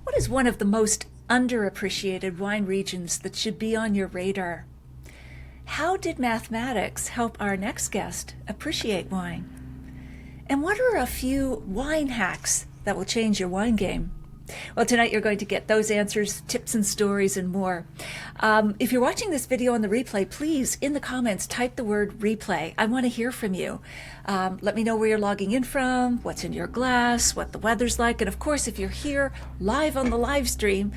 What is one of the most underappreciated wine regions that should be on your radar? How did mathematics help our next guest appreciate wine? And what are a few wine hacks that will change your wine game? Well, tonight you're going to get those answers, tips and stories, and more. If you're watching this video on the replay, please, in the comments, type the word replay. I want to hear from you. Let me know where you're logging in from, what's in your glass, what the weather's like, and of course, if you're here live on the live stream,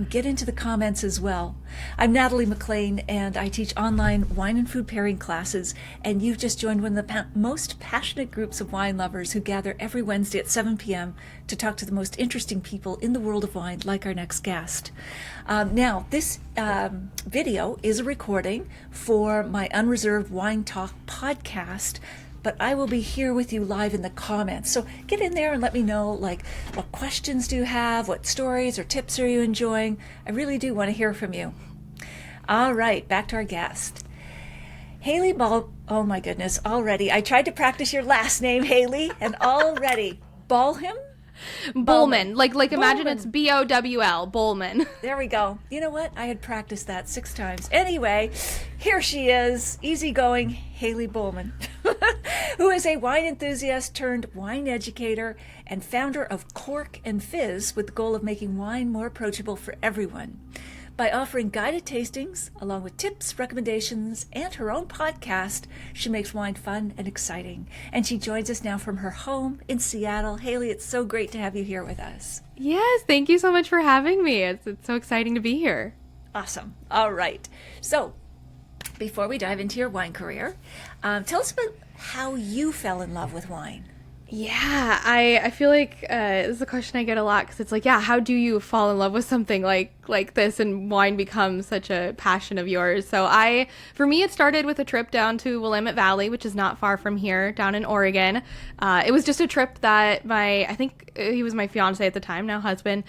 get into the comments as well. I'm Natalie McLean, and I teach online wine and food pairing classes, and you've just joined one of the most passionate groups of wine lovers who gather every Wednesday at 7 p.m. to talk to the most interesting people in the world of wine, like our next guest. Now, this video is a recording for my Unreserved Wine Talk podcast, but I will be here with you live in the comments. So get in there and let me know, like, what questions do you have? What stories or tips are you enjoying? I really do want to hear from you. All right, back to our guest. Hailey oh my goodness, already. I tried to practice your last name, Hailey, and already. Bohlman? Bohlman. Like imagine it's B-O-W-L, Bohlman. There we go. You know what? I had practiced that 6 times. Anyway, here she is, easygoing Hailey Bohlman, who is a wine enthusiast turned wine educator and founder of Cork and Fizz with the goal of making wine more approachable for everyone. By offering guided tastings, along with tips, recommendations, and her own podcast, she makes wine fun and exciting. And she joins us now from her home in Seattle. Hailey, it's so great to have you here with us. Yes, thank you so much for having me. It's so exciting to be here. Awesome. All right. So, before we dive into your wine career, tell us about how you fell in love with wine. Yeah, I feel like this is a question I get a lot because it's like, yeah, how do you fall in love with something like this and wine becomes such a passion of yours? So for me, it started with a trip down to Willamette Valley, which is not far from here, down in Oregon. It was just a trip that I think he was my fiance at the time, now husband,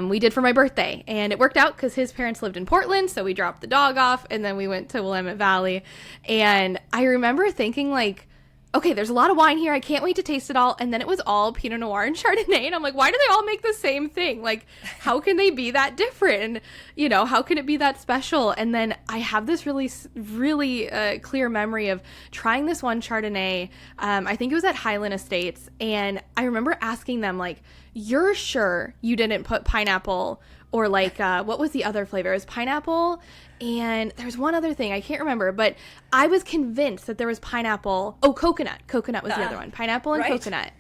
we did for my birthday. And it worked out because his parents lived in Portland, so we dropped the dog off and then we went to Willamette Valley. And I remember thinking like, okay, there's a lot of wine here. I can't wait to taste it all. And then it was all Pinot Noir and Chardonnay. And I'm like, why do they all make the same thing? Like, how can they be that different? And, you know, how can it be that special? And then I have this really clear memory of trying this one Chardonnay. I think it was at Highland Estates. And I remember asking them, like, you're sure you didn't put pineapple or like, what was the other flavor? It was pineapple. And there's one other thing, I can't remember, but I was convinced that there was pineapple. Oh, coconut. Coconut was the other one. Pineapple and coconut.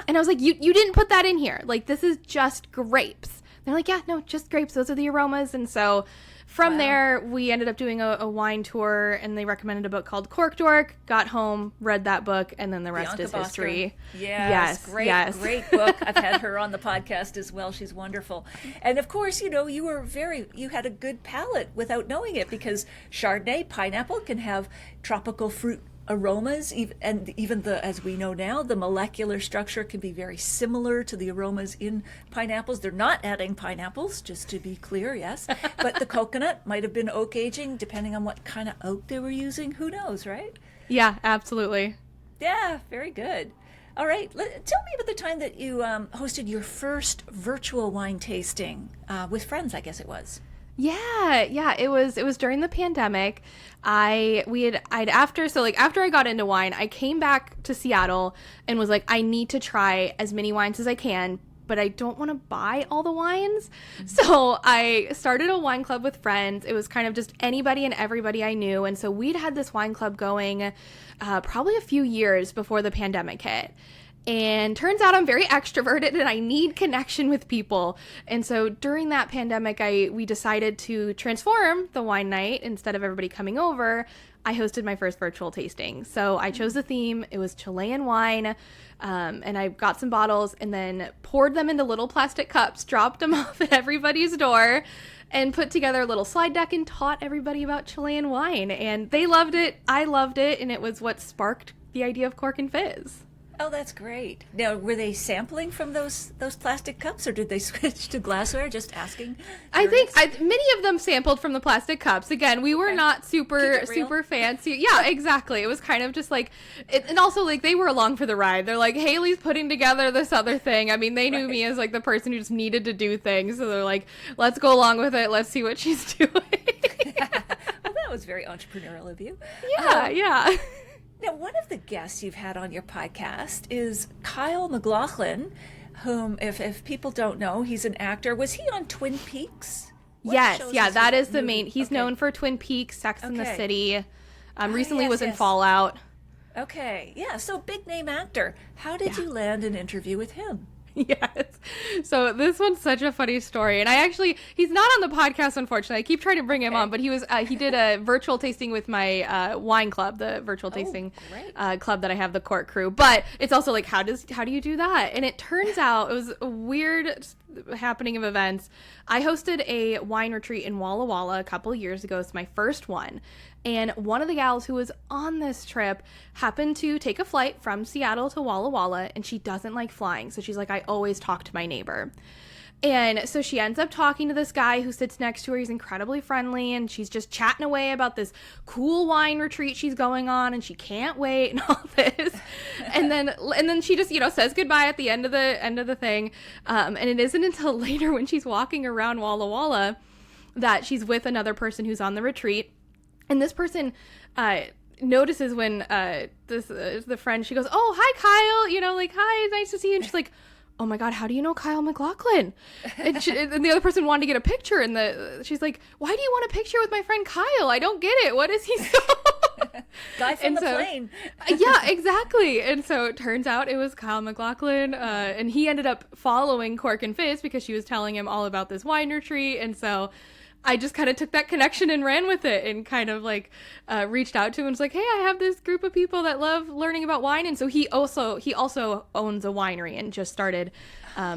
And I was like, you didn't put that in here. Like, this is just grapes. They're like, yeah, no, just grapes. Those are the aromas. And so from there, we ended up doing a wine tour, and they recommended a book called Cork Dork. Got home, read that book, and then the rest is history. Yes, great book. I've had her on the podcast as well. She's wonderful. And of course, you know, you had a good palate without knowing it, because Chardonnay, pineapple, can have tropical fruit aromas, and even as we know now, the molecular structure can be very similar to the aromas in pineapples. They're not adding pineapples, just to be clear, yes. But the coconut might have been oak aging, depending on what kind of oak they were using. Who knows, right? Yeah, absolutely. Yeah, very good. All right, tell me about the time that you hosted your first virtual wine tasting with friends, I guess it was. Yeah, it was during the pandemic. After I got into wine, I came back to Seattle and was like, I need to try as many wines as I can, but I don't want to buy all the wines. So I started a wine club with friends. It was kind of just anybody and everybody I knew. And so we'd had this wine club going probably a few years before the pandemic hit. And turns out I'm very extroverted and I need connection with people. And so during that pandemic, we decided to transform the wine night. Instead of everybody coming over, I hosted my first virtual tasting. So I chose the theme. It was Chilean wine. And I got some bottles and then poured them into little plastic cups, dropped them off at everybody's door, and put together a little slide deck and taught everybody about Chilean wine. And they loved it. I loved it. And it was what sparked the idea of Cork and Fizz. Oh, that's great. Now, were they sampling from those plastic cups, or did they switch to glassware? Just asking. I think Curious. many of them sampled from the plastic cups. Again, we were Okay. not Keep it real. super fancy. Yeah, exactly. It was kind of just like, and also like they were along for the ride. They're like, Haley's putting together this other thing. I mean, they knew Right. me as like the person who just needed to do things. So they're like, let's go along with it. Let's see what she's doing. Well, that was very entrepreneurial of you. Yeah, yeah. Now, one of the guests you've had on your podcast is Kyle MacLachlan, whom, if people don't know, he's an actor. Was he on Twin Peaks? What Yes, shows yeah, is that he- is the movie? main. He's Okay. known for Twin Peaks, Sex and the Okay. City. Recently yes, was in yes. Fallout. Okay, yeah, so big name actor. How did you land an interview with him? Yes. So this one's such a funny story. And he's not on the podcast, unfortunately. I keep trying to bring him on, but he did a virtual tasting with my wine club, the virtual tasting great. club that I have, the Court Crew. But it's also like, how do you do that? And it turns out it was a weird happening of events. I hosted a wine retreat in Walla Walla a couple years ago. It's my first one. And one of the gals who was on this trip happened to take a flight from Seattle to Walla Walla, and she doesn't like flying. So she's like, I always talk to my neighbor. And so she ends up talking to this guy who sits next to her. He's incredibly friendly, and she's just chatting away about this cool wine retreat she's going on, and she can't wait and all this. And then she just, says goodbye at the end of the thing. And it isn't until later when she's walking around Walla Walla that she's with another person who's on the retreat. And this person notices when the friend, she goes, "Oh, hi, Kyle. Hi, nice to see you." And she's like, "Oh my God, how do you know Kyle MacLachlan?" And the other person wanted to get a picture, and she's like, "Why do you want a picture with my friend Kyle? I don't get it. What is he so?" Guy from And the so- plane. Yeah, exactly. And so it turns out it was Kyle MacLachlan, and he ended up following Cork and Fizz because she was telling him all about this wine retreat, and so I just kind of took that connection and ran with it, and kind of like reached out to him and was like, "Hey, I have this group of people that love learning about wine," and so he also owns a winery and just started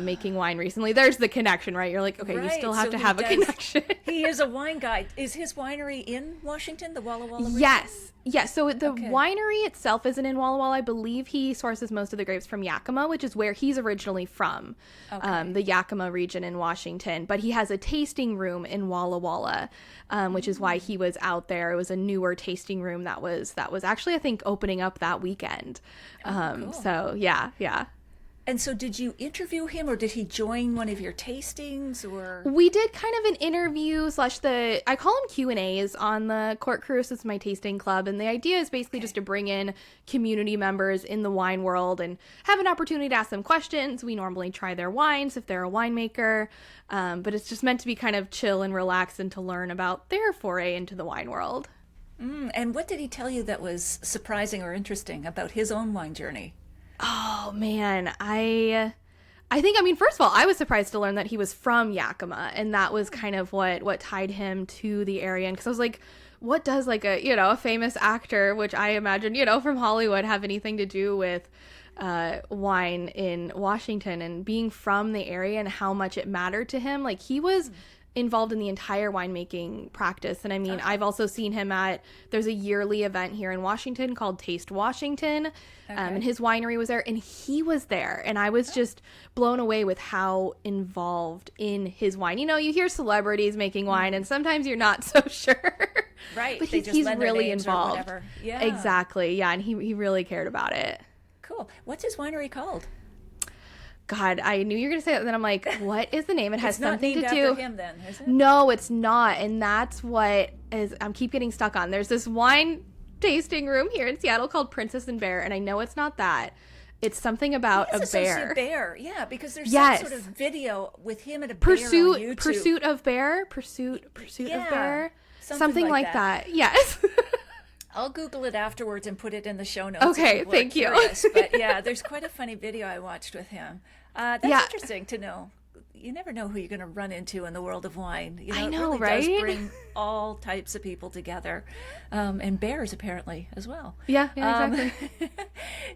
making wine recently. There's the connection, right? You're like, okay, you Right, still have so to he have a does- connection. He is a wine guy. Is his winery in Washington, the Walla Walla region? Yes. Yes. So the Okay. winery itself isn't in Walla Walla. I believe he sources most of the grapes from Yakima, which is where he's originally from, the Yakima region in Washington. But he has a tasting room in Walla Walla, which is why he was out there. It was a newer tasting room that was actually, I think, opening up that weekend. Cool. So yeah. And so did you interview him, or did he join one of your tastings, or? We did kind of an interview / I call them Q&As on the Court Crew. It's my tasting club. And the idea is basically just to bring in community members in the wine world and have an opportunity to ask them questions. We normally try their wines if they're a winemaker. But it's just meant to be kind of chill and relax and to learn about their foray into the wine world. And what did he tell you that was surprising or interesting about his own wine journey? Oh man, I think, first of all, I was surprised to learn that he was from Yakima, and that was kind of what tied him to the area. Because I was like, what does like a famous actor, which I imagine from Hollywood, have anything to do with wine in Washington, and being from the area and how much it mattered to him? Like, he was involved in the entire winemaking practice. And I've also seen him there's a yearly event here in Washington called Taste Washington. And his winery was there, and he was there. And I was just blown away with how involved in his wine. You hear celebrities making wine, and sometimes you're not so sure. Right. But they he's just lend their really names or involved. whatever. Yeah. Exactly. Yeah. And he really cared about it. Cool. What's his winery called? God, I knew you were going to say that. And then I'm like, what is the name? It has It's not something named to do. after him, then, is it? No, it's not. And that's what I'm keep getting stuck on. There's this wine tasting room here in Seattle called Princess and Bear, and I know it's not that. It's something about It's a associate bear. bear. Yeah, because there's Yes. some sort of video with him and a bear on YouTube. Pursuit of bear, pursuit Yeah, of bear, something like like that. that. Yes. I'll Google it afterwards and put it in the show notes. Okay, if people are thank you. curious. But yeah, there's quite a funny video I watched with him. That's Yeah. interesting to know. You never know who you're going to run into in the world of wine. I It know, really right? does bring all types of people together, and bears apparently as well. yeah, exactly.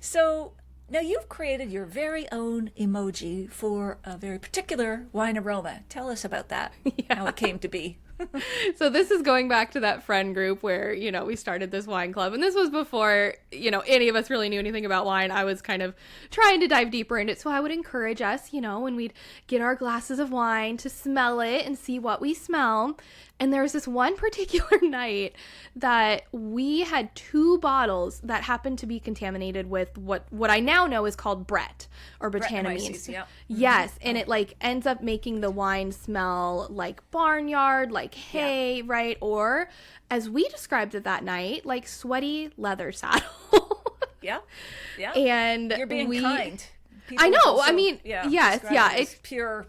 So now you've created your very own emoji for a very particular wine aroma. Tell us about that. How it came to be. So this is going back to that friend group where, we started this wine club. And this was before, any of us really knew anything about wine. I was kind of trying to dive deeper into it. So I would encourage us, when we'd get our glasses of wine, to smell it and see what we smell. And there was this one particular night that we had 2 bottles that happened to be contaminated with what I now know is called Brett or Brettanomyces. Yep. Yes, and it ends up making the wine smell like barnyard, like hay, right? Or, as we described it that night, like sweaty leather saddle. Yeah. And you're being kind. People I know. also, I mean, yes, it's pure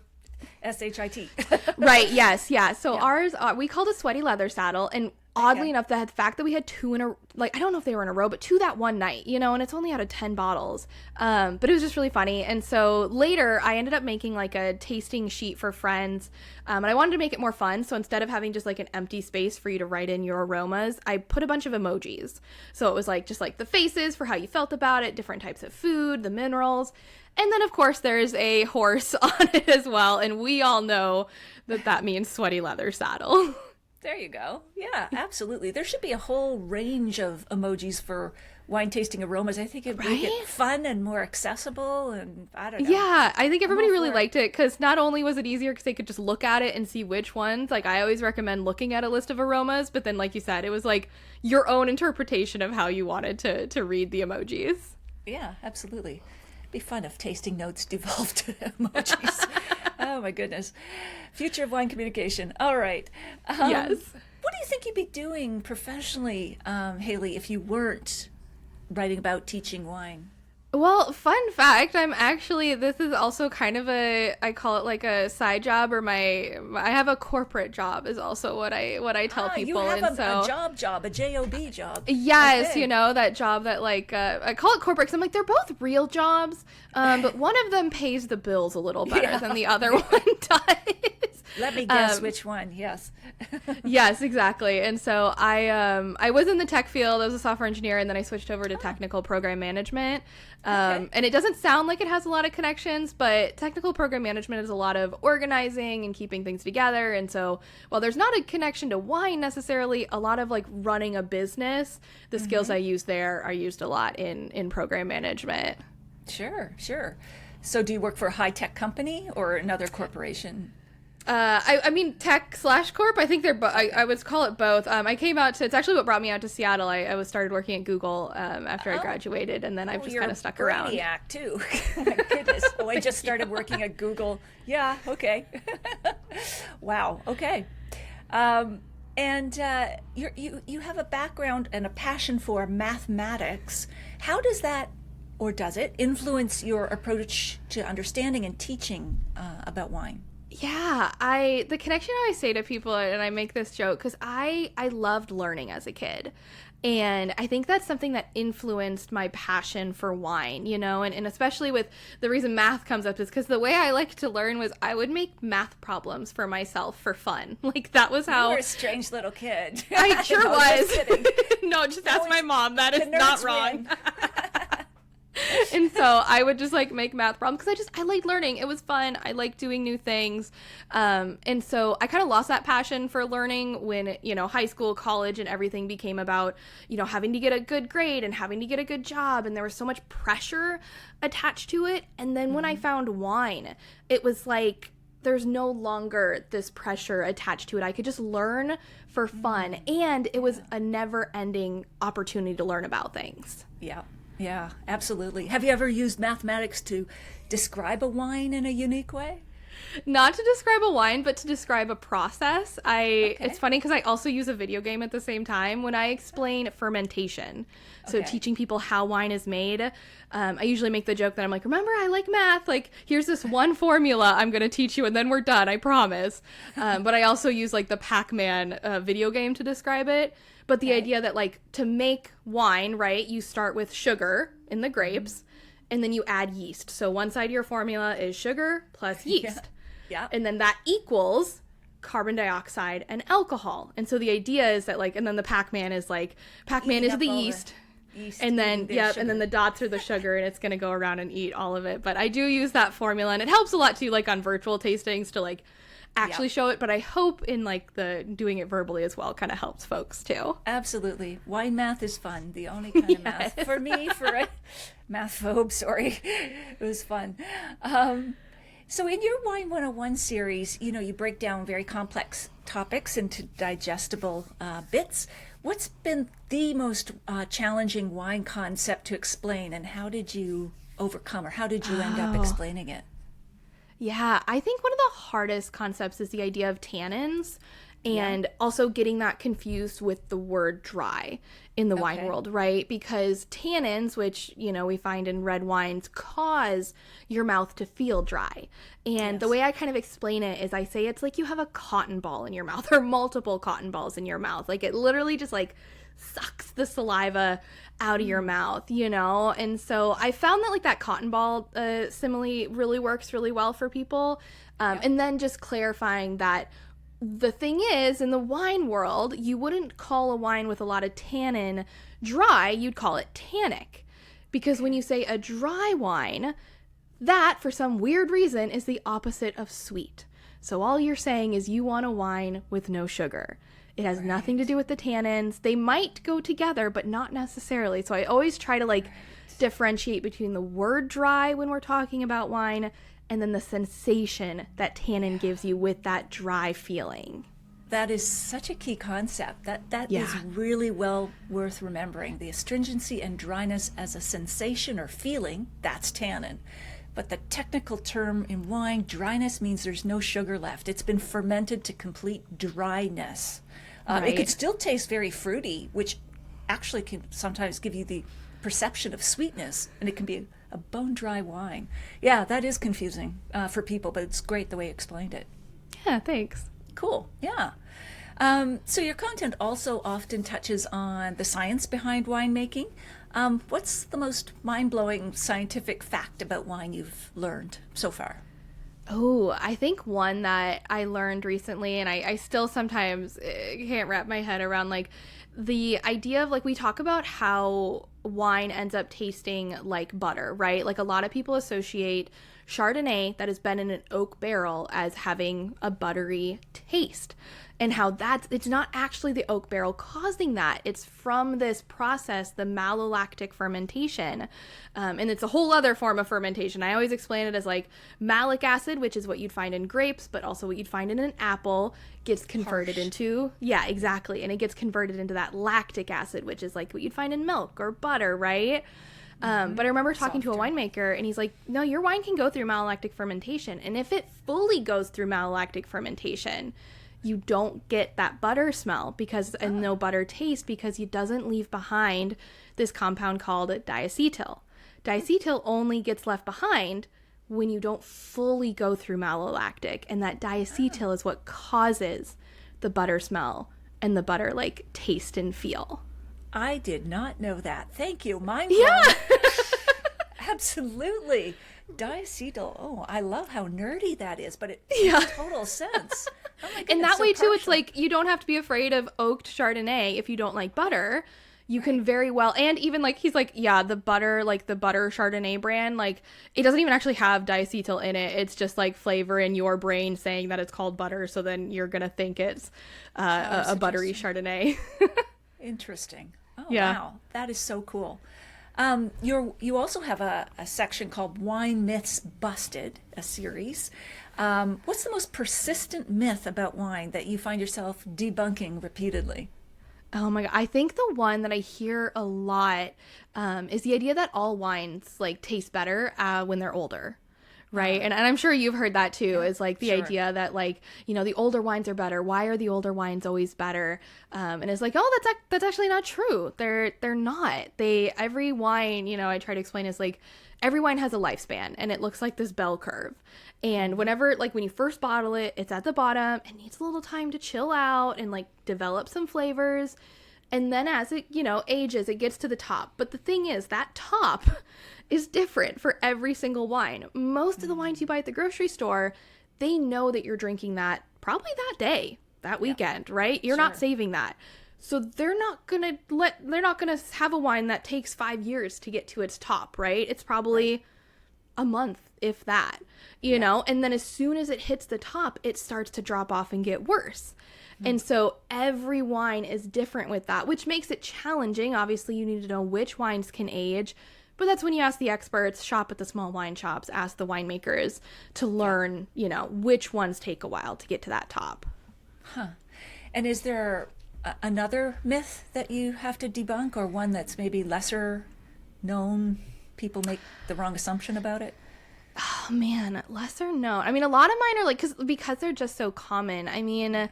SHIT. Right. Yes. Yeah. So ours, we called a sweaty leather saddle, and oddly enough, the fact that we had 2 in a, I don't know if they were in a row, but 2 that one night, and it's only out of 10 bottles. But it was just really funny. And so later I ended up making like a tasting sheet for friends. And I wanted to make it more fun. So instead of having just like an empty space for you to write in your aromas, I put a bunch of emojis. So it was like, just like the faces for how you felt about it, different types of food, the minerals. And then, of course, there's a horse on it as well. And we all know that means sweaty leather saddle. There you go. Yeah, absolutely. There should be a whole range of emojis for wine tasting aromas. I think it'd make it fun and more accessible, and I don't know. Yeah, I think everybody really liked it because not only was it easier because they could just look at it and see which ones. Like, I always recommend looking at a list of aromas, but then, like you said, it was like your own interpretation of how you wanted to read the emojis. Yeah, absolutely. It'd be fun if tasting notes devolved to emojis. Oh, my goodness. Future of wine communication. All right. Yes. What do you think you'd be doing professionally, Hailey, if you weren't writing about teaching wine? Well, fun fact, this is also kind of I call it like a side job, or I have a corporate job is also what I tell people. You have a job, a J-O-B job. Yes, okay. That job that I call it corporate because I'm like, they're both real jobs, but one of them pays the bills a little better than the other one does. Let me guess which one. Yes. Yes, exactly. And so I was in the tech field. I was a software engineer, and then I switched over to technical program management. And it doesn't sound like it has a lot of connections, but technical program management is a lot of organizing and keeping things together. And so while there's not a connection to wine necessarily, a lot of like running a business, the skills I use there are used a lot in program management. Sure. So do you work for a high-tech company or another corporation? I mean, tech/corp. I think they're. I would call it both. I came out to. It's actually what brought me out to Seattle. I started working at Google after I graduated, and then I've just kind of stuck around. You're a brainiac too. Oh my goodness. Oh, I just started working at Google. Yeah. Okay. Wow. Okay. And you have a background and a passion for mathematics. How does that, or does it, influence your approach to understanding and teaching about wine? Yeah, the connection I always say to people, and I make this joke because I loved learning as a kid. And I think that's something that influenced my passion for wine, and especially with the reason math comes up is because the way I liked to learn was I would make math problems for myself for fun. Like, that was how. You were a strange little kid. I sure no, was. No, just ask my mom. That is not wrong. And so I would just like make math problems because I liked learning. It was fun. I liked doing new things. And so I kind of lost that passion for learning when, high school, college, and everything became about, having to get a good grade and having to get a good job. And there was so much pressure attached to it. And then when I found wine, it was like, there's no longer this pressure attached to it. I could just learn for fun. And it was a never-ending opportunity to learn about things. Yeah, absolutely. Have you ever used mathematics to describe a wine in a unique way? Not to describe a wine, but to describe a process. It's funny because I also use a video game at the same time when I explain fermentation. So teaching people how wine is made. I usually make the joke that I'm like, remember, I like math. Like, here's this one formula I'm going to teach you and then we're done, I promise. But I also use like the Pac-Man video game to describe it. But the idea that like to make wine, right, you start with sugar in the grapes and then you add yeast. So one side of your formula is sugar plus yeast. Yeah. And then that equals carbon dioxide and alcohol. And so the idea is that like, and then the Pac-Man is like, Pac-Man is the yeast. yeast and then eating their and then sugar. the dots are the sugar, and it's going to go around and eat all of it. But I do use that formula, and it helps a lot too, like on virtual tastings, to like actually show it. But I hope in like the doing it verbally as well kind of helps folks too. Absolutely. Wine math is fun. The only kind of math for me, for a math phobe, sorry. It was fun. So in your Wine 101 series, you break down very complex topics into digestible bits. What's been the most challenging wine concept to explain, and how did you overcome, or how did you end up explaining it? Yeah, I think one of the hardest concepts is the idea of tannins, and also getting that confused with the word dry in the wine world, right? Because tannins, which, we find in red wines, cause your mouth to feel dry. And the way I kind of explain it is I say it's like you have a cotton ball in your mouth, or multiple cotton balls in your mouth. Like it literally just like sucks the saliva out of your mouth, And so I found that like that cotton ball simile really works really well for people. And then just clarifying that the thing is, in the wine world, you wouldn't call a wine with a lot of tannin dry, you'd call it tannic. Because when you say a dry wine, that, for some weird reason, is the opposite of sweet. So all you're saying is you want a wine with no sugar. It has nothing to do with the tannins. They might go together, but not necessarily. So I always try to like differentiate between the word dry when we're talking about wine, and then the sensation that tannin gives you with that dry feeling. That is such a key concept. That is really well worth remembering. The astringency and dryness as a sensation or feeling, that's tannin. But the technical term in wine, dryness, means there's no sugar left. It's been fermented to complete dryness. It could still taste very fruity, which actually can sometimes give you the perception of sweetness, and it can be a bone-dry wine. Yeah, that is confusing for people, but it's great the way you explained it. Yeah, thanks. Cool, yeah. So your content also often touches on the science behind winemaking. What's the most mind-blowing scientific fact about wine you've learned so far? Oh, I think one that I learned recently, and I still sometimes can't wrap my head around, like, the idea of, like, we talk about how wine ends up tasting like butter, right? Like, a lot of people associate Chardonnay that has been in an oak barrel as having a buttery taste, and how it's not actually the oak barrel causing that. It's from this process, the malolactic fermentation. And it's a whole other form of fermentation. I always explain it as like malic acid, which is what you'd find in grapes, but also what you'd find in an apple, gets converted into, exactly. And it gets converted into that lactic acid, which is like what you'd find in milk or butter, right? But I remember talking to a winemaker, and he's like, no, your wine can go through malolactic fermentation. And if it fully goes through malolactic fermentation, you don't get that butter smell and no butter taste, because it doesn't leave behind this compound called diacetyl. Diacetyl only gets left behind when you don't fully go through malolactic, and that diacetyl is what causes the butter smell and the butter like taste and feel. I did not know that. Thank you. Mind blown. Absolutely. Diacetyl. Oh, I love how nerdy that is, but it makes total sense. Oh my goodness, and that so way, too, partial. it's like you don't have to be afraid of oaked Chardonnay if you don't like butter. You can very well, and even like, he's like, the butter, like the butter Chardonnay brand, like it doesn't even actually have diacetyl in it. It's just like flavor in your brain saying that it's called butter. So then you're going to think it's a buttery Chardonnay. Interesting. Oh, wow. That is so cool. You also have a section called Wine Myths Busted, a series. What's the most persistent myth about wine that you find yourself debunking repeatedly? Oh my God. I think the one that I hear a lot is the idea that all wines like taste better when they're older. Right. And I'm sure you've heard that too, is like the idea that like, the older wines are better. Why are the older wines always better? And it's like, oh, that's actually not true. They're not. Every wine, I try to explain is like every wine has a lifespan, and it looks like this bell curve. And whenever, like when you first bottle it, it's at the bottom and needs a little time to chill out and like develop some flavors. And then as it, ages, it gets to the top. But the thing is, that top is different for every single wine. Most of the wines you buy at the grocery store, they know that you're drinking that probably that day, that weekend, right? You're not saving that. So they're not going to have a wine that takes 5 years to get to its top, right? It's probably a month, if that, you know? And then as soon as it hits the top, it starts to drop off and get worse. And so every wine is different with that, which makes it challenging. Obviously, you need to know which wines can age. But that's when you ask the experts, shop at the small wine shops, ask the winemakers to learn, you know, which ones take a while to get to that top. Huh. And is there another myth that you have to debunk, or one that's maybe lesser known, people make the wrong assumption about it? Oh, man, lesser known. I mean, a lot of mine are like, because they're just so common. I mean,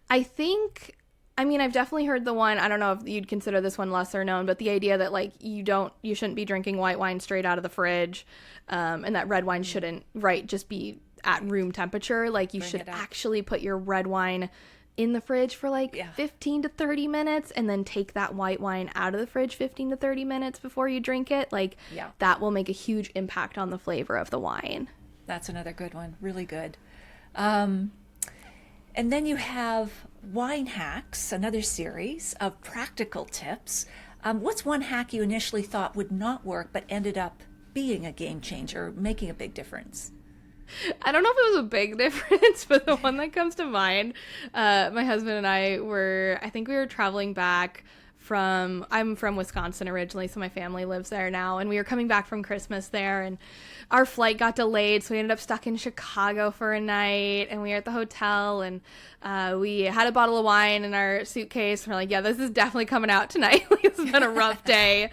I've definitely heard the one, I don't know if you'd consider this one lesser known, but the idea that like you shouldn't be drinking white wine straight out of the fridge, and that red wine shouldn't, just be at room temperature. Like you should actually put your red wine in the fridge for 15 to 30 minutes and then take that white wine out of the fridge 15 to 30 minutes before you drink it. That will make a huge impact on the flavor of the wine. That's another good one. Really good. And then you have Wine Hacks, another series of practical tips. What's one hack you initially thought would not work but ended up being a game changer, making a big difference? I don't know if it was a big difference, but the one that comes to mind, my husband and I we were traveling back I'm from Wisconsin originally, so my family lives there now, and we were coming back from Christmas there, and our flight got delayed, so we ended up stuck in Chicago for a night, and we were at the hotel, and we had a bottle of wine in our suitcase, and we're like, yeah, this is definitely coming out tonight. It's been a rough day.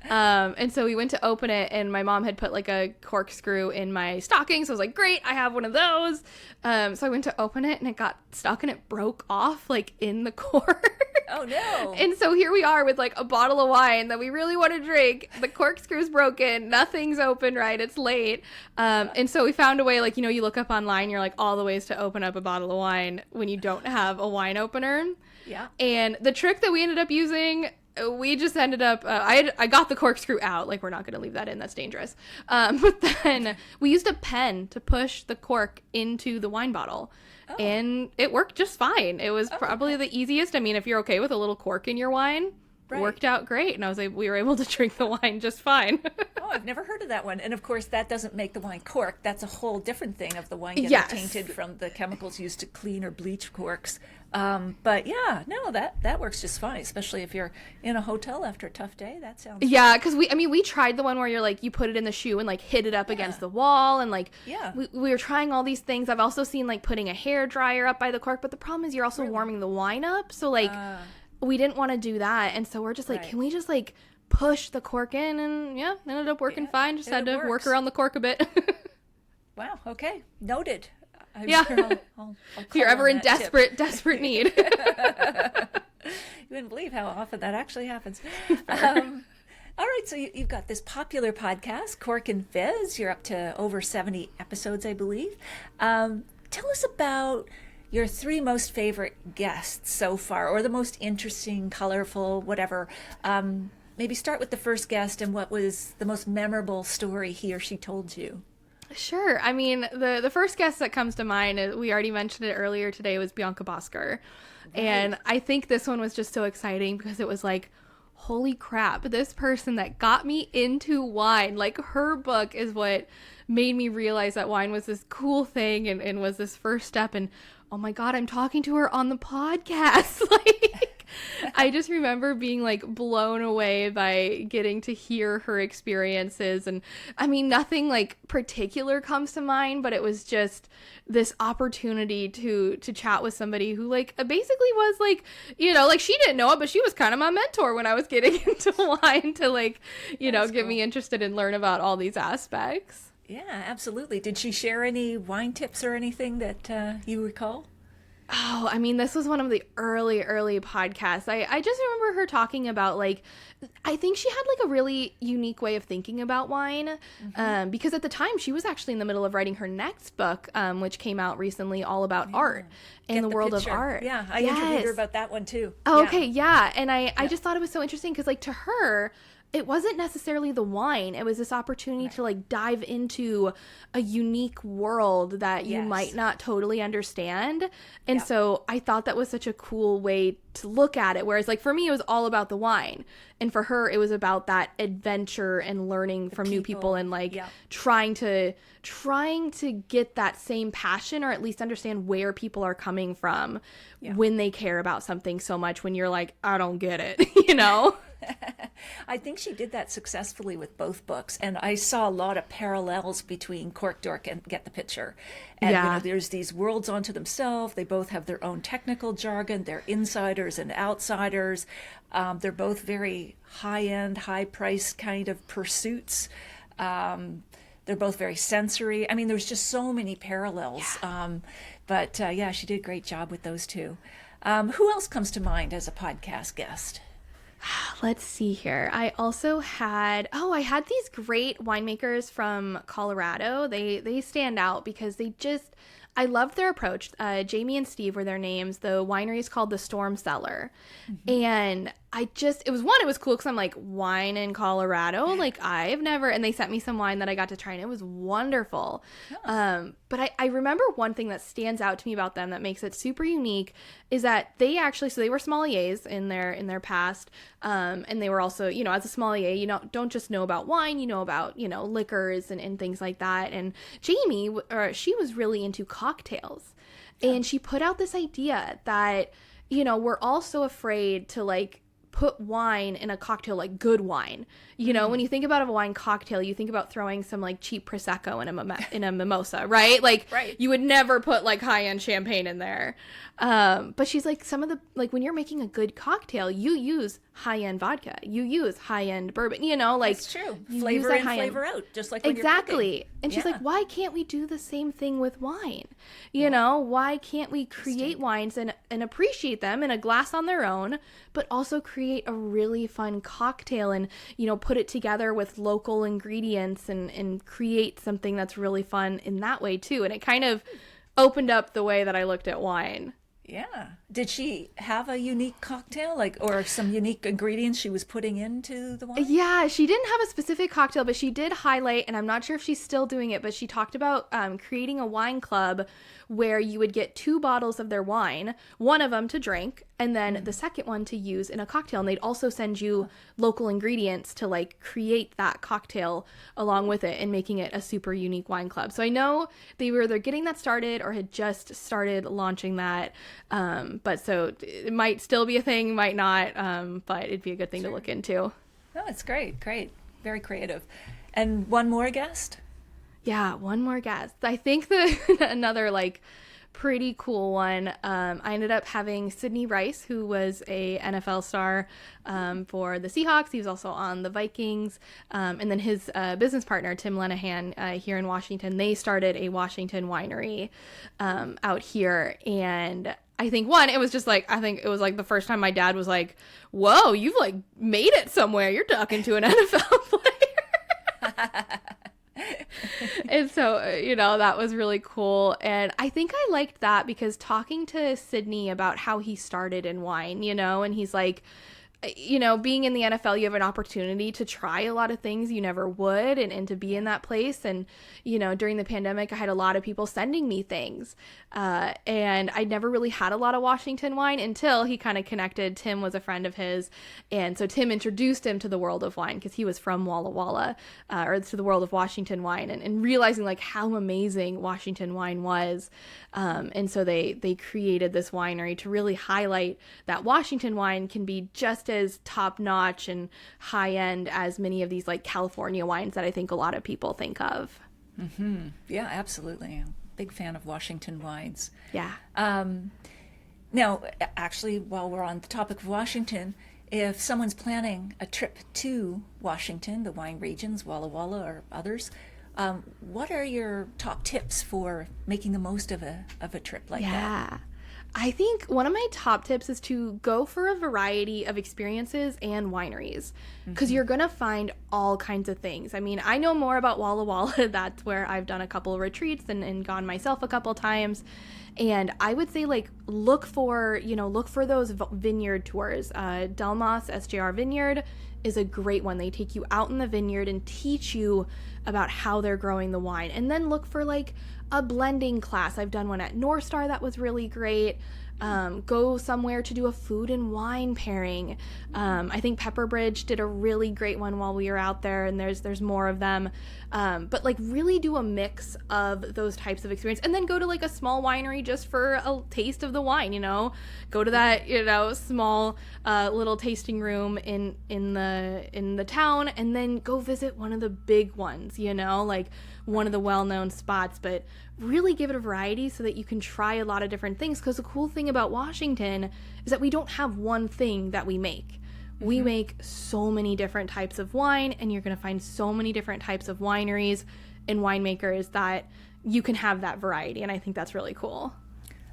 And so we went to open it, and my mom had put like a corkscrew in my stocking, so I was like, great, I have one of those. So I went to open it, and it got stuck, and it broke off like in the cork. Oh no. And so here we are with like a bottle of wine that we really want to drink. The corkscrew's broken. Nothing's open right. It's late. And so we found a way, like, you know, you look up online, you're like all the ways to open up a bottle of wine when you don't have a wine opener. Yeah. And the trick that we ended up using, we just ended up, I got the corkscrew out. Like, we're not going to leave that in. That's dangerous. But then we used a pen to push the cork into the wine bottle. Oh. And it worked just fine. It was probably the easiest. I mean, if you're okay with a little cork in your wine, worked out great. And we were able to drink the wine just fine. Oh, I've never heard of that one. And of course, that doesn't make the wine cork. That's a whole different thing of the wine getting tainted from the chemicals used to clean or bleach corks. But yeah, no, that works just fine, especially if you're in a hotel after a tough day. That sounds because we tried the one where you're like, you put it in the shoe and like hit it up against the wall, and like we were trying all these things. I've also seen like putting a hair dryer up by the cork, but the problem is you're also warming the wine up, so like we didn't want to do that, and so we're just like, can we just like push the cork in? And ended up working fine. Just had to work around the cork a bit. Wow. Okay. Noted. I'm sure I'll if you're ever in desperate need. You wouldn't believe how often that actually happens. All right, so you've got this popular podcast, Cork and Fizz. You're up to over 70 episodes, I believe. Tell us about your 3 most favorite guests so far, or the most interesting, colorful, whatever. Maybe start with the first guest and what was the most memorable story he or she told you. Sure. I mean, the first guest that comes to mind, we already mentioned it earlier today, was Bianca Bosker. Right. And I think this one was just so exciting because it was like, holy crap, this person that got me into wine, like her book is what made me realize that wine was this cool thing and was this first step. And oh my God, I'm talking to her on the podcast. Like, I just remember being like blown away by getting to hear her experiences. And I mean, nothing like particular comes to mind, but it was just this opportunity to chat with somebody who like basically was like, you know, like she didn't know it, but she was kind of my mentor when I was getting into wine to like, you know, get me interested and learn about all these aspects. Yeah, absolutely. Did she share any wine tips or anything that you recall? Oh, I mean, this was one of the early podcasts. I just remember her talking about, like, I think she had, like, a really unique way of thinking about wine, because at the time she was actually in the middle of writing her next book, which came out recently, all about art and the world of art. Yeah, I interviewed her about that one, too. Oh, okay, yeah. And I just thought it was so interesting because, like, to her, it wasn't necessarily the wine. It was this opportunity to like dive into a unique world that you might not totally understand. And so I thought that was such a cool way to look at it. Whereas like for me, it was all about the wine. And for her, it was about that adventure and learning from new people and like trying to get that same passion, or at least understand where people are coming from when they care about something so much, when you're like, I don't get it, you know? I think she did that successfully with both books, and I saw a lot of parallels between Cork Dork and Get the Picture. And you know, there's these worlds unto themselves. They both have their own technical jargon. They're insiders and outsiders. They're both very high-end, high-priced kind of pursuits. They're both very sensory. I mean, there's just so many parallels. But she did a great job with those two. Who else comes to mind as a podcast guest? Let's see here. I also had, I had these great winemakers from Colorado. They stand out because I loved their approach. Jamie and Steve were their names. The winery is called the Storm Cellar. And it was cool because I'm like, wine in Colorado? Like I've never, and they sent me some wine that I got to try and it was wonderful. But I remember one thing that stands out to me about them that makes it super unique is that they were sommeliers in their past. And they were also, you know, as a sommelier, you don't just know about wine, you know about, you know, liquors and things like that. And Jamie, she was really into cocktails. And she put out this idea that, you know, we're all so afraid to like put wine in a cocktail, like good wine. You know, when you think about a wine cocktail, you think about throwing some like cheap Prosecco in a mimosa, right? Like you would never put like high-end champagne in there. But she's like, when you're making a good cocktail, you use high-end vodka, you use high-end bourbon, you know, like it's true. Flavor in, flavor out, just like when you're cooking. And she's like, why can't we do the same thing with wine? You know, why can't we create wines and appreciate them in a glass on their own, but also create a really fun cocktail and, you know, put it together with local ingredients and create something that's really fun in that way too. And it kind of opened up the way that I looked at wine. Yeah. Did she have a unique cocktail, or some unique ingredients she was putting into the wine? Yeah, she didn't have a specific cocktail, but she did highlight, and I'm not sure if she's still doing it, but she talked about creating a wine club where you would get 2 bottles of their wine, one of them to drink, and then the second one to use in a cocktail. And they'd also send you local ingredients to like create that cocktail along with it and making it a super unique wine club. So I know they were either getting that started or had just started launching that. But so it might still be a thing, might not, but it'd be a good thing to look into. No, it's great. Very creative. And one more guest? Yeah, one more guest. I think another like pretty cool one. I ended up having Sidney Rice, who was a NFL star for the Seahawks. He was also on the Vikings. And then his business partner, Tim Lenahan, here in Washington, they started a Washington winery out here. And I think it was the first time my dad was like, whoa, you've like made it somewhere. You're talking to an NFL player. And so, you know, that was really cool. And I think I liked that because talking to Sydney about how he started in wine, you know, and he's like, you know, being in the NFL, you have an opportunity to try a lot of things you never would and to be in that place. And, you know, during the pandemic, I had a lot of people sending me things. And I never really had a lot of Washington wine until he kind of connected. Tim was a friend of his. And so Tim introduced him to the world of wine because he was from Walla Walla, or to the world of Washington wine and realizing like how amazing Washington wine was. And so they created this winery to really highlight that Washington wine can be just as top notch and high end as many of these like California wines that I think a lot of people think of. Mm-hmm. Yeah, absolutely. I'm a big fan of Washington wines. Yeah. Now, actually, while we're on the topic of Washington, if someone's planning a trip to Washington, the wine regions, Walla Walla or others, what are your top tips for making the most of a trip like that? I think one of my top tips is to go for a variety of experiences and wineries, because you're going to find all kinds of things. I mean, I know more about Walla Walla. That's where I've done a couple of retreats and gone myself a couple times. And I would say, like, look for those vineyard tours. Delmas SJR Vineyard is a great one. They take you out in the vineyard and teach you about how they're growing the wine. And then look for, like, a blending class. I've done one at North Star that was really great. Go somewhere to do a food and wine pairing. I think Pepperbridge did a really great one while we were out there, and there's more of them. But like really do a mix of those types of experience, and then go to like a small winery just for a taste of the wine. Go to that small little tasting room in the town, and then go visit one of the big ones. Like one of the well-known spots, but really give it a variety so that you can try a lot of different things. Because the cool thing about Washington is that we don't have one thing that we make. We make so many different types of wine, and you're going to find so many different types of wineries and winemakers that you can have that variety. And I think that's really cool.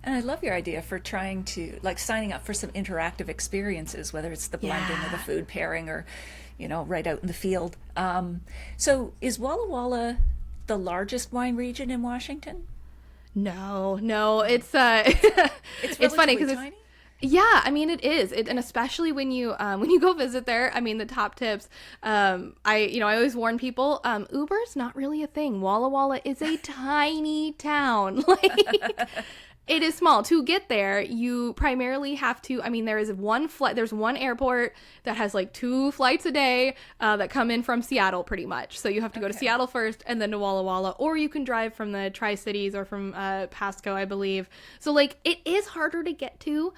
And I love your idea for trying to, like, signing up for some interactive experiences, whether it's the blending or the food pairing or, right out in the field. So is Walla Walla the largest wine region in Washington? No, it's It's funny because tiny? Yeah, I mean it is, and especially when you go visit there. I mean, the top tips. I always warn people. Uber's not really a thing. Walla Walla is a tiny town. Like, it is small. To get there, you primarily have to, there is one flight, there's one airport that has like 2 flights a day that come in from Seattle pretty much. So you have to go to Seattle first and then to Walla Walla, or you can drive from the Tri-Cities or from Pasco, I believe. So like it is harder to get to.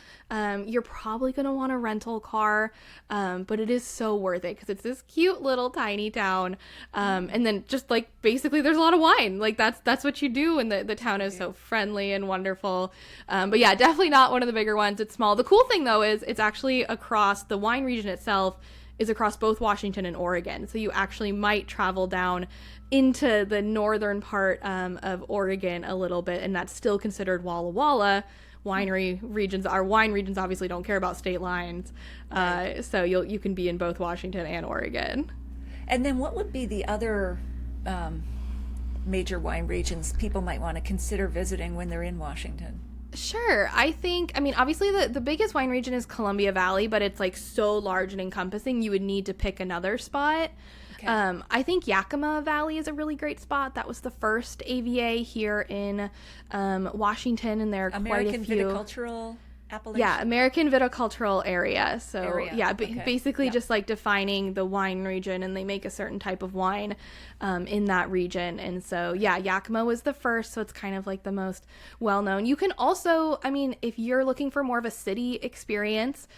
You're probably going to want a rental car, but it is so worth it because it's this cute little tiny town. And then just like basically there's a lot of wine. Like that's what you do, and the town is so friendly and wonderful. But yeah, definitely not one of the bigger ones. It's small. The cool thing though is it's actually across the wine region itself is across both Washington and Oregon. So you actually might travel down into the northern part of Oregon a little bit, and that's still considered Walla Walla. Winery regions, our wine regions obviously don't care about state lines. So you can be in both Washington and Oregon. And then what would be the other major wine regions people might want to consider visiting when they're in Washington? Sure. I think, obviously the biggest wine region is Columbia Valley, but it's like so large and encompassing, you would need to pick another spot. Okay. I think Yakima Valley is a really great spot. That was the first AVA here in Washington, and there are American quite a few. Viticultural Appellation? Yeah, American Viticultural Area. So okay. Basically just like defining the wine region, and they make a certain type of wine in that region. And so Yakima was the first, so it's kind of like the most well-known. You can also, if you're looking for more of a city experience,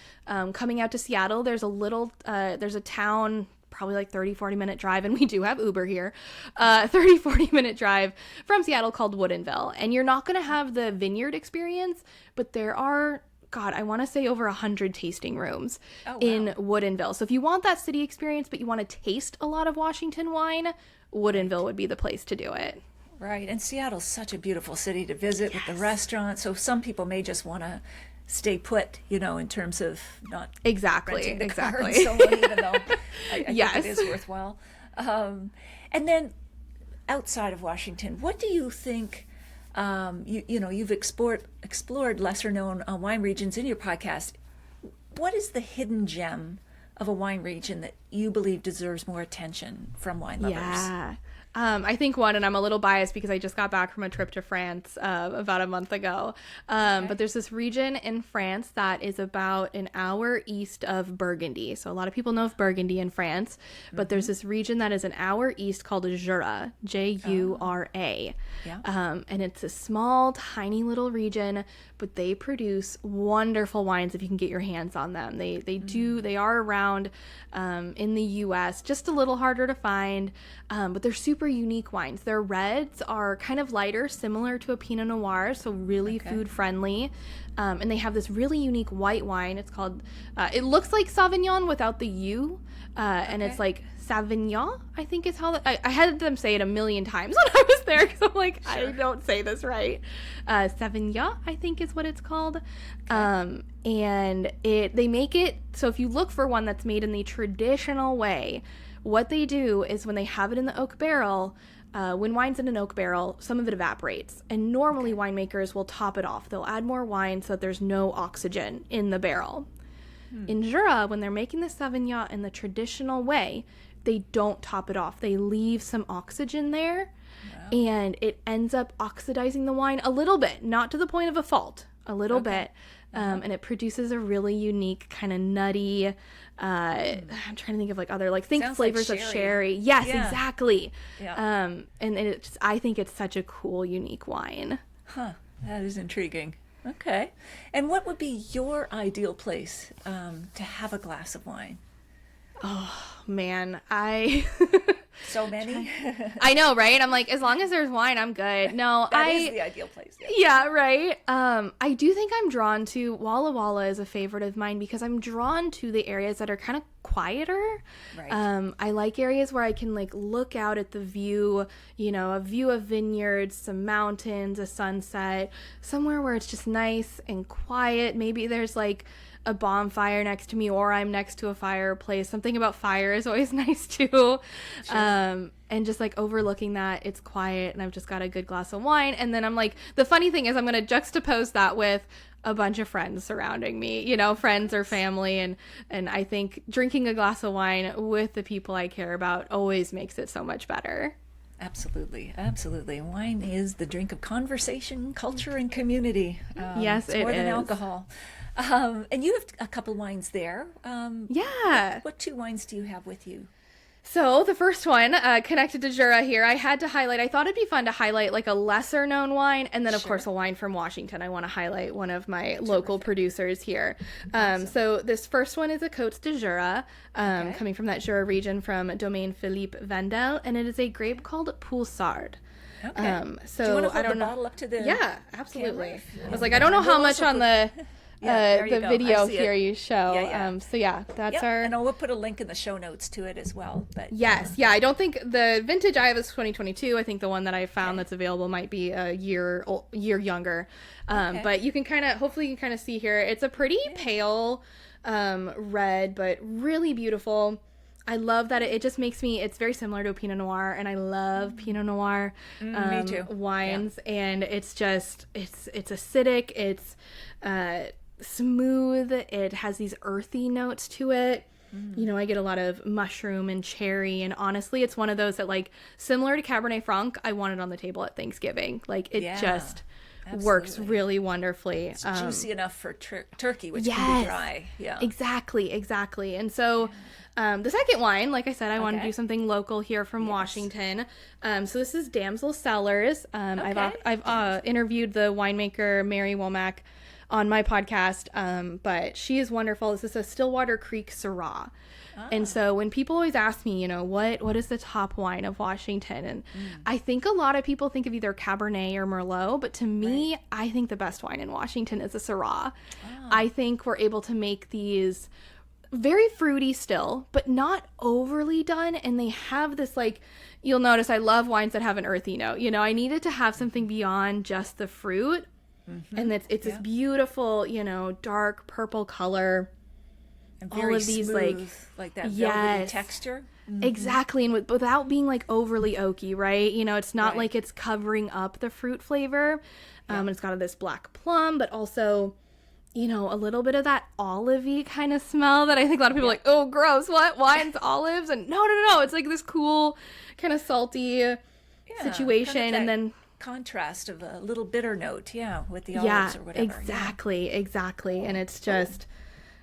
coming out to Seattle, there's a town, probably like 30-40 minute drive, and we do have Uber here, 30-40 minute drive from Seattle, called Woodinville. And you're not going to have the vineyard experience, but there are, I want to say over 100 tasting rooms in Woodinville. So if you want that city experience but you want to taste a lot of Washington wine, Woodinville would be the place to do it. Right. And Seattle's such a beautiful city to visit with the restaurants. So some people may just want to stay put, in terms of not renting the car and so on, even though I think it is worthwhile. And then outside of Washington, what do you think, you've explored lesser known wine regions in your podcast. What is the hidden gem of a wine region that you believe deserves more attention from wine lovers? Yeah. I think one, and I'm a little biased because I just got back from a trip to France about a month ago, but there's this region in France that is about an hour east of Burgundy. So a lot of people know of Burgundy in France, but there's this region that is an hour east called Jura, Jura. And it's a small, tiny little region, but they produce wonderful wines if you can get your hands on them. They are around in the U.S., just a little harder to find, but they're super super unique wines. Their reds are kind of lighter, similar to a Pinot Noir, so really food friendly. And they have this really unique white wine. It's called, it looks like Sauvignon without the U, and it's like Sauvignon, I think is how I had them say it a million times when I was there, because I'm like, I don't say this right. Sauvignon, I think is what it's called. And they make it, so if you look for one that's made in the traditional way, what they do is when they have it in the oak barrel, when wine's in an oak barrel, some of it evaporates. And normally winemakers will top it off. They'll add more wine so that there's no oxygen in the barrel. In Jura, when they're making the Sauvignon in the traditional way, they don't top it off. They leave some oxygen there, and it ends up oxidizing the wine a little bit, not to the point of a fault, a little bit. And it produces a really unique kind of nutty, I'm trying to think of like other, like think Sounds flavors like of sherry. Yes, exactly. Yeah. And it just, I think it's such a cool, unique wine. Huh. That is intriguing. Okay. And what would be your ideal place to have a glass of wine? Oh, man. So many? I know, right? I'm like, as long as there's wine, I'm good. No, That is the ideal place. Yeah, right. I do think I'm drawn to Walla Walla is a favorite of mine because I'm drawn to the areas that are kind of quieter. Right. I like areas where I can like look out at the view, a view of vineyards, some mountains, a sunset, somewhere where it's just nice and quiet. Maybe there's like a bonfire next to me, or I'm next to a fireplace. Something about fire is always nice too. Sure. And just like overlooking that, it's quiet and I've just got a good glass of wine. And then I'm like, the funny thing is I'm going to juxtapose that with a bunch of friends surrounding me, friends or family. And I think drinking a glass of wine with the people I care about always makes it so much better. Absolutely. Absolutely. Wine is the drink of conversation, culture, and community. Yes, it's more than alcohol. And you have a couple wines there. Yeah. What two wines do you have with you? So the first one, connected to Jura here, I had to highlight, I thought it'd be fun to highlight like a lesser known wine, and then of course a wine from Washington. I want to highlight one of my local producers here. So this first one is a Côtes de Jura, coming from that Jura region from Domaine Philippe Vandel, and it is a grape called Poulsard. Okay. So do you want to hold I don't the know. bottle up to the Yeah, absolutely. camera? I was like, I don't know how much on the there you the go. video I see it. here you show. Yeah. So yeah, that's Yep. our. And we'll put a link in the show notes to it as well. But Yes, yeah. I don't think the vintage I have is 2022. I think the one that I found that's available might be a year younger. But you can hopefully you can kind of see here. It's a pretty pale red, but really beautiful. I love that it just makes me, it's very similar to a Pinot Noir, and I love Pinot Noir me too. wines, and it's just, it's acidic, it's smooth, it has these earthy notes to it. I get a lot of mushroom and cherry, and honestly, it's one of those that, like, similar to Cabernet Franc, I want it on the table at Thanksgiving. Like, it just works really wonderfully. It's juicy enough for turkey, which can be dry. Yeah, exactly. And so the second wine, like I said, I want to do something local here from Washington. So this is Damsel Cellars. I've interviewed the winemaker Mary Womack on my podcast, but she is wonderful. This is a Stillwater Creek Syrah. And so when people always ask me, what is the top wine of Washington? And I think a lot of people think of either Cabernet or Merlot, but to me, I think the best wine in Washington is a Syrah. I think we're able to make these very fruity still, but not overly done. And they have this, like, you'll notice I love wines that have an earthy note. I needed to have something beyond just the fruit. And it's this beautiful, dark purple color. And very all of these smooth, like that velvety texture. Exactly. And without being like overly oaky, right? It's not like it's covering up the fruit flavor. And it's got this black plum, but also, a little bit of that olivey kind of smell that I think a lot of people are like, oh, gross, what? Wine's olives? And no. It's like this cool kind of salty situation. Kind of and then contrast of a little bitter note, with the olives or whatever. Exactly. And it's just,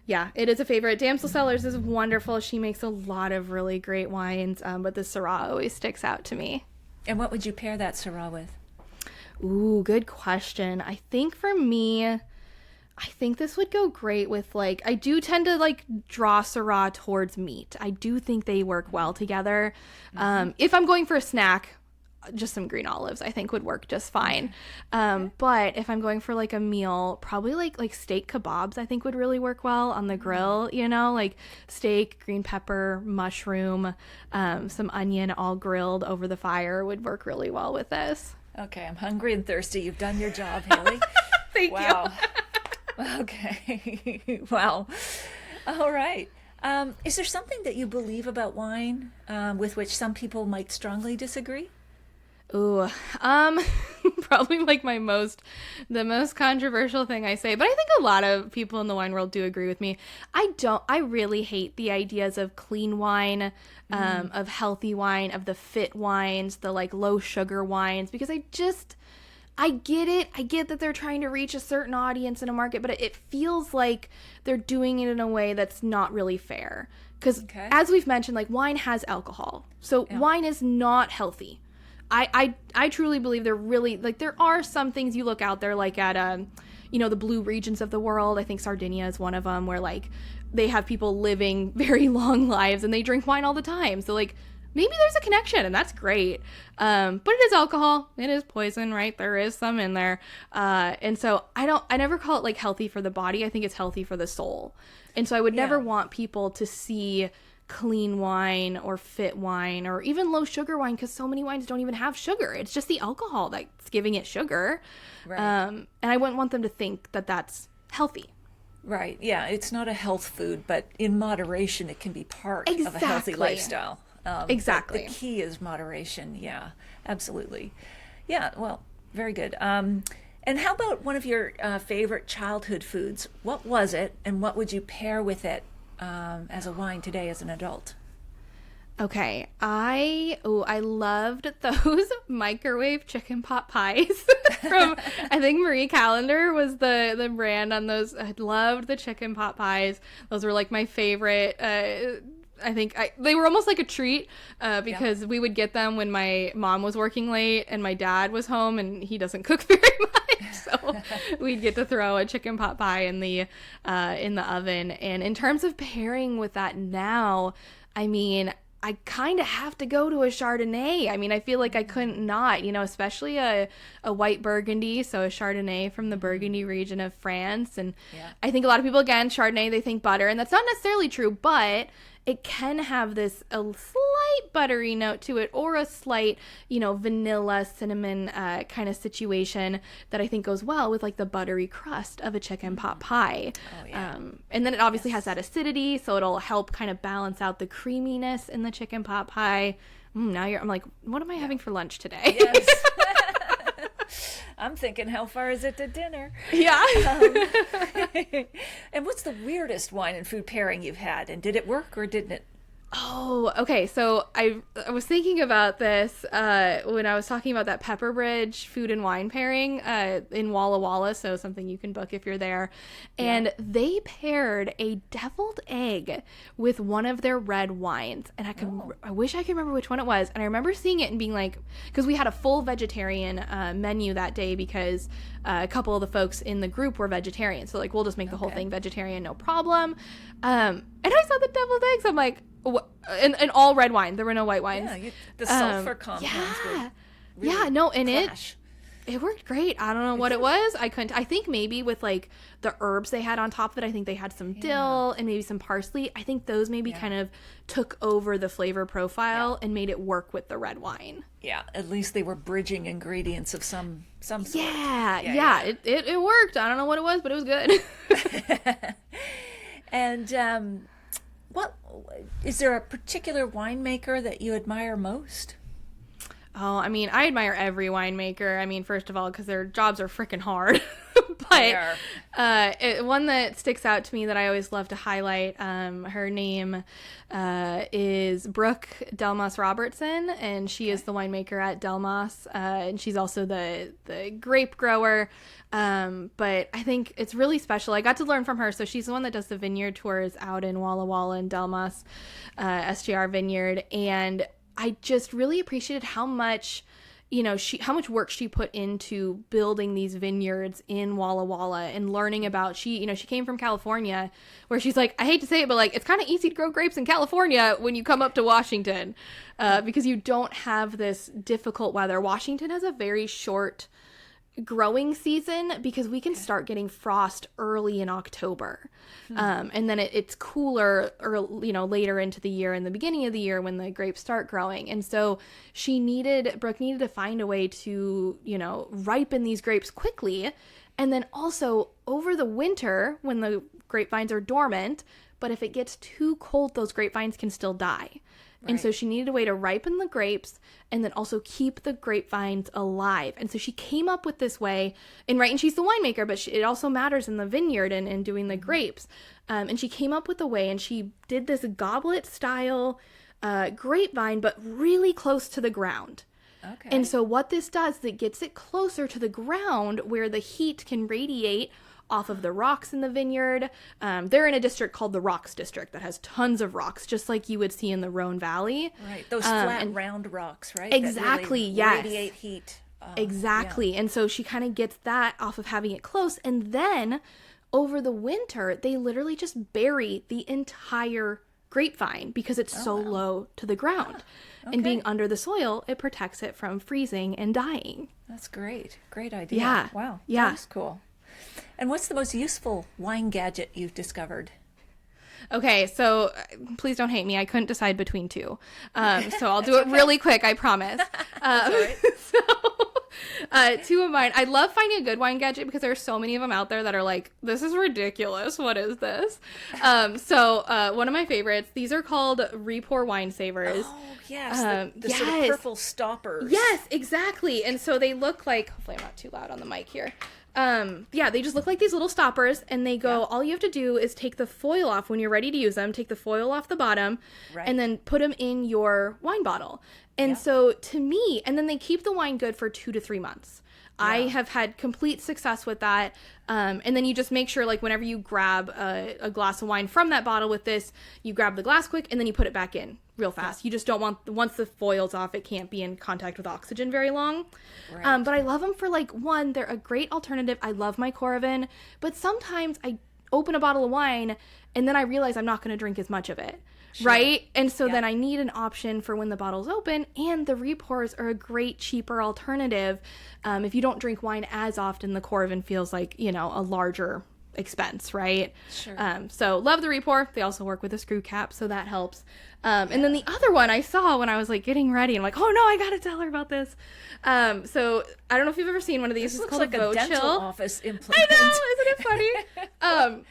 it is a favorite. Damsel Cellars is wonderful. She makes a lot of really great wines, but the Syrah always sticks out to me. And what would you pair that Syrah with? Ooh, good question. I think for me, I think this would go great with like, I do tend to like draw Syrah towards meat. I do think they work well together. If I'm going for a snack, just some green olives I think would work just fine. But if I'm going for like a meal, probably like steak kebabs I think would really work well on the grill, you know, like steak, green pepper, mushroom, some onion all grilled over the fire would work really well with this. Okay, I'm hungry and thirsty. You've done your job, Hailey. Thank Wow. Okay. Wow. All right. Is there something that you believe about wine with which some people might strongly disagree? Ooh, probably like the most controversial thing I say, but I think a lot of people in the wine world do agree with me. I really hate the ideas of clean wine, of healthy wine, of the fit wines, the like low sugar wines, because I get it. I get that they're trying to reach a certain audience in a market, but it feels like they're doing it in a way that's not really fair. Because as we've mentioned, like wine has alcohol, so wine is not healthy. I truly believe they're really, like, there are some things you look out there, like at, the blue regions of the world. I think Sardinia is one of them, where, like, they have people living very long lives and they drink wine all the time. So, like, maybe there's a connection, and that's great. But it is alcohol. It is poison, right? There is some in there. And so I never call it, like, healthy for the body. I think it's healthy for the soul. And so I would never want people to see clean wine or fit wine or even low sugar wine, because so many wines don't even have sugar. It's just the alcohol that's giving it sugar. Right. And I wouldn't want them to think that that's healthy. Right. Yeah. It's not a health food, but in moderation, it can be part of a healthy lifestyle. Exactly. The key is moderation. Yeah, absolutely. Yeah. Well, very good. And how about one of your favorite childhood foods? What was it, and what would you pair with it as a wine today as an adult? Okay, I loved those microwave chicken pot pies from, I think Marie Callender was the brand on those. I loved the chicken pot pies. Those were like my favorite. They were almost like a treat because we would get them when my mom was working late and my dad was home, and he doesn't cook very much, so we'd get to throw a chicken pot pie in the oven. And in terms of pairing with that now, I mean, I kind of have to go to a Chardonnay. I mean, I feel like I couldn't not, especially a white Burgundy, so a Chardonnay from the Burgundy region of France. And I think a lot of people, again, Chardonnay, they think butter, and that's not necessarily true, but it can have a slight buttery note to it, or a slight, vanilla, cinnamon kind of situation that I think goes well with like the buttery crust of a chicken pot pie. Oh, yeah. And then it obviously has that acidity, so it'll help kind of balance out the creaminess in the chicken pot pie. I'm like, what am I having for lunch today? Yes. I'm thinking, how far is it to dinner? Yeah. And what's the weirdest wine and food pairing you've had? And did it work or didn't it? Oh, okay. So I was thinking about this when I was talking about that Pepper Bridge food and wine pairing in Walla Walla, so something you can book if you're there. And they paired a deviled egg with one of their red wines. And I wish I could remember which one it was. And I remember seeing it and being like, because we had a full vegetarian menu that day because a couple of the folks in the group were vegetarian. So like, we'll just make the whole thing vegetarian, no problem. And I saw the deviled eggs. I'm like, and all red wine. There were no white wines. Yeah, the sulfur compounds would really clash. It worked great. I don't know what it was. I think maybe with like the herbs they had on top of it, I think they had some dill and maybe some parsley. I think those maybe kind of took over the flavor profile and made it work with the red wine. Yeah, at least they were bridging ingredients of some sort. Yeah. It worked. I don't know what it was, but it was good. And what is there a particular winemaker that you admire most? Oh, I mean, I admire every winemaker. I mean, first of all, because their jobs are freaking hard. But one that sticks out to me that I always love to highlight, her name is Brooke Delmas Robertson, and she is the winemaker at Delmas, and she's also the grape grower. But I think it's really special. I got to learn from her. So she's the one that does the vineyard tours out in Walla Walla and Delmas, SGR Vineyard, and I just really appreciated how much how much work she put into building these vineyards in Walla Walla and learning about, she came from California, where she's like, I hate to say it, but like, it's kind of easy to grow grapes in California when you come up to Washington, because you don't have this difficult weather. Washington has a very short growing season because we can start getting frost early in October. And then it's cooler or later into the year and the beginning of the year when the grapes start growing. And so Brooke needed to find a way to, ripen these grapes quickly. And then also over the winter when the grapevines are dormant, but if it gets too cold, those grapevines can still die. Right. And so she needed a way to ripen the grapes and then also keep the grapevines alive. And so she came up with this way, and she's the winemaker, but it also matters in the vineyard and doing the grapes. And she came up with a way, and she did this goblet style grapevine, but really close to the ground. Okay. And so what this does is it gets it closer to the ground where the heat can radiate off of the rocks in the vineyard. They're in a district called the Rocks District that has tons of rocks, just like you would see in the Rhone Valley. Right, those flat, round rocks, right? Exactly, that really yes. radiate heat. Exactly, yeah. And so she kind of gets that off of having it close. And then over the winter, they literally just bury the entire grapevine because it's low to the ground. Okay. And being under the soil, it protects it from freezing and dying. That's great. Great idea. Yeah. Wow. Yeah. That's cool. And what's the most useful wine gadget you've discovered? Okay, so please don't hate me. I couldn't decide between two. So I'll do it really quick, I promise. Two of mine. I love finding a good wine gadget because there are so many of them out there that are like, this is ridiculous. What is this? So one of my favorites, these are called Repour Wine Savers. Oh, yes. The sort of purple stoppers. Yes, exactly. And so they look like, hopefully I'm not too loud on the mic here. They just look like these little stoppers, and they go, all you have to do is take the foil off when you're ready to use them, take the foil off the bottom, and then put them in your wine bottle. And so to me, and then they keep the wine good for 2 to 3 months. Yeah. I have had complete success with that. And then you just make sure, like, whenever you grab a glass of wine from that bottle with this, you grab the glass quick, and then you put it back in real fast. You just don't want, once the foil's off, it can't be in contact with oxygen very long. Right. But I love them for, like, one, they're a great alternative. I love my Coravin, but sometimes I open a bottle of wine, and then I realize I'm not going to drink as much of it. Sure. Right? And so then I need an option for when the bottle's open, and the Repours are a great, cheaper alternative. If you don't drink wine as often, the Coravin feels like, a larger expense, right? Sure. So love the Repour. They also work with a screw cap, so that helps. And then the other one I saw when I was like getting ready, I'm like, oh no, I gotta tell her about this. So I don't know if you've ever seen one of these. This it's looks called like a dental office implement. I know, isn't it funny?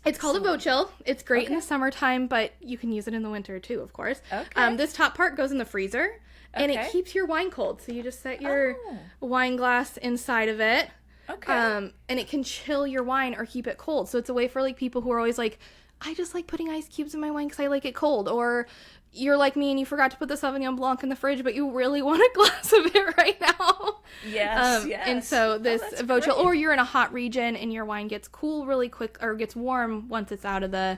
It's called a Vochill. It's great in the summertime, but you can use it in the winter too, of course. Okay. This top part goes in the freezer, and it keeps your wine cold. So you just set your wine glass inside of it. Okay. And it can chill your wine or keep it cold. So it's a way for like people who are always like, I just like putting ice cubes in my wine because I like it cold. Or you're like me and you forgot to put the Sauvignon Blanc in the fridge, but you really want a glass of it right now. Yes, And so this Vochill, or you're in a hot region and your wine gets cool really quick, or gets warm once it's out of the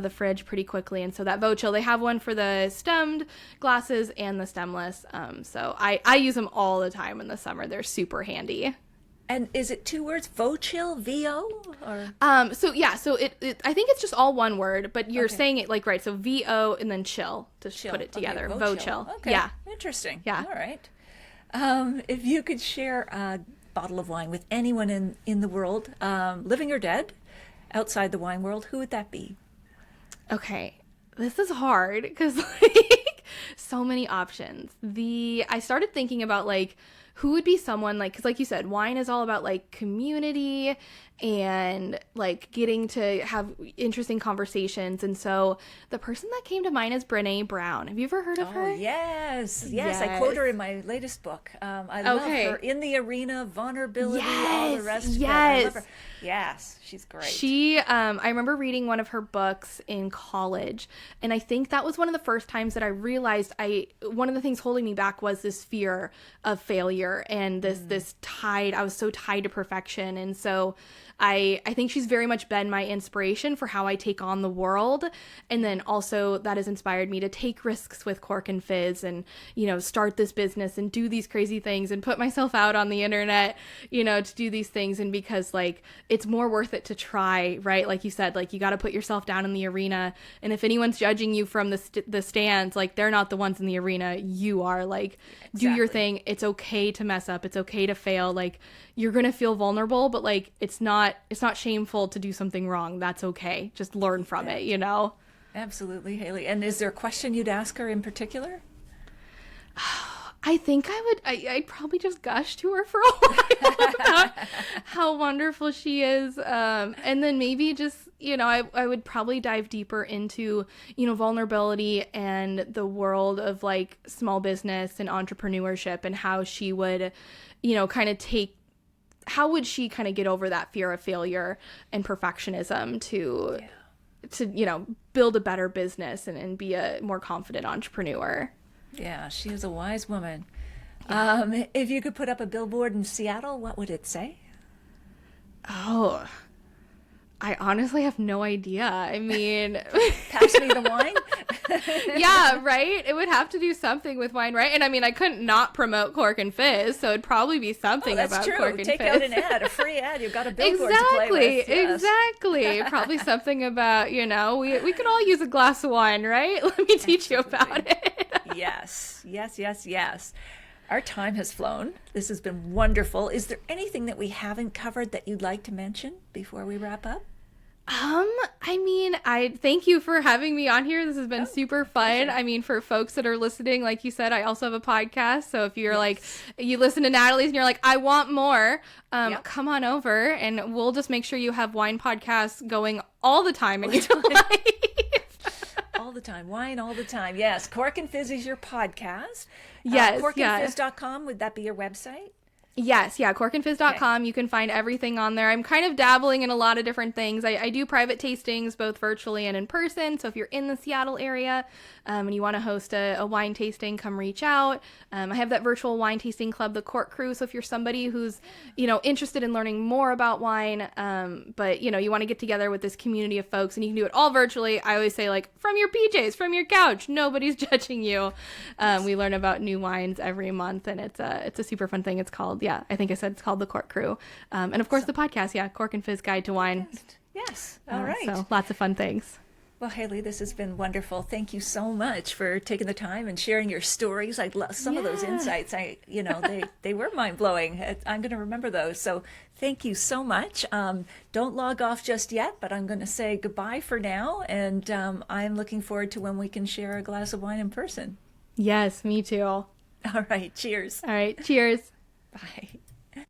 fridge pretty quickly. And so that Vochill, they have one for the stemmed glasses and the stemless. So I use them all the time in the summer. They're super handy. And is it 2 words? Vochill, V-O? Or? So it I think it's just all one word, but you're saying it like, right, so V-O and then chill to put it together. Okay, Vochill. Okay. Yeah. Interesting. Yeah. All right. If you could share a bottle of wine with anyone in the world, living or dead, outside the wine world, who would that be? Okay. This is hard because like so many options. I started thinking about like who would be someone like, because like you said, wine is all about like community and like getting to have interesting conversations. And so the person that came to mind is Brené Brown. Have you ever heard of her? Yes. I quote her in my latest book. I love her. In the Arena, Vulnerability, all the rest of it. I love her. Yes, she's great. I remember reading one of her books in college, and I think that was one of the first times that I realized one of the things holding me back was this fear of failure and this I was so tied to perfection. And so I think she's very much been my inspiration for how I take on the world. And then also that has inspired me to take risks with Cork and Fizz and, start this business and do these crazy things and put myself out on the internet, to do these things. And because like, it's more worth it to try, right? Like you said, like you got to put yourself down in the arena. And if anyone's judging you from the stands, like they're not the ones in the arena. You are. Like, do your thing. It's okay to mess up. It's okay to fail. Like, you're going to feel vulnerable, but like, it's not shameful to do something wrong. That's okay. Just learn from it, Absolutely, Hailey. And is there a question you'd ask her in particular? I think I'd probably just gush to her for a while about how wonderful she is. And then maybe just, I would probably dive deeper into, vulnerability and the world of like small business and entrepreneurship and how she would, how would she kind of get over that fear of failure and perfectionism to build a better business and be a more confident entrepreneur. Yeah, she is a wise woman. If you could put up a billboard in Seattle, what would it say? Oh, I honestly have no idea. I mean, pass me the wine. Yeah, right. It would have to do something with wine, right? And I mean, I couldn't not promote Cork and Fizz, so it'd probably be something about true. Cork and Take Fizz. out an ad, a free ad. You've got a billboard to play with. Yes. Exactly. Probably something about, we could all use a glass of wine, right? Let me teach you about it. Yes. Our time has flown. This has been wonderful. Is there anything that we haven't covered that you'd like to mention before we wrap up? I mean, I thank you for having me on here. This has been super fun. Pleasure. I mean, for folks that are listening, like you said, I also have a podcast. So if you're like, you listen to Natalie's and you're like, I want more, come on over and we'll just make sure you have wine podcasts going all the time in your life. All the time. Wine all the time. Yes. Cork and Fizz is your podcast. Yes. Corkandfizz.com. Would that be your website? Yes, corkandfizz.com. Okay. You can find everything on there. I'm kind of dabbling in a lot of different things. I do private tastings, both virtually and in person. So if you're in the Seattle area and you want to host a wine tasting, come reach out. I have that virtual wine tasting club, the Cork Crew. So if you're somebody who's, interested in learning more about wine, but, you want to get together with this community of folks and you can do it all virtually. I always say like from your PJs, from your couch, nobody's judging you. We learn about new wines every month and it's a super fun thing. It's called, I think I said it's called the Cork Crew. And of course the podcast, Cork and Fizz Guide to Wine. Yes. All right. So lots of fun things. Well, Hailey, this has been wonderful. Thank you so much for taking the time and sharing your stories. I love some of those insights. They were mind blowing. I'm going to remember those. So thank you so much. Don't log off just yet, but I'm going to say goodbye for now. And I'm looking forward to when we can share a glass of wine in person. Yes, me too. All right. Cheers. All right. Cheers. Bye.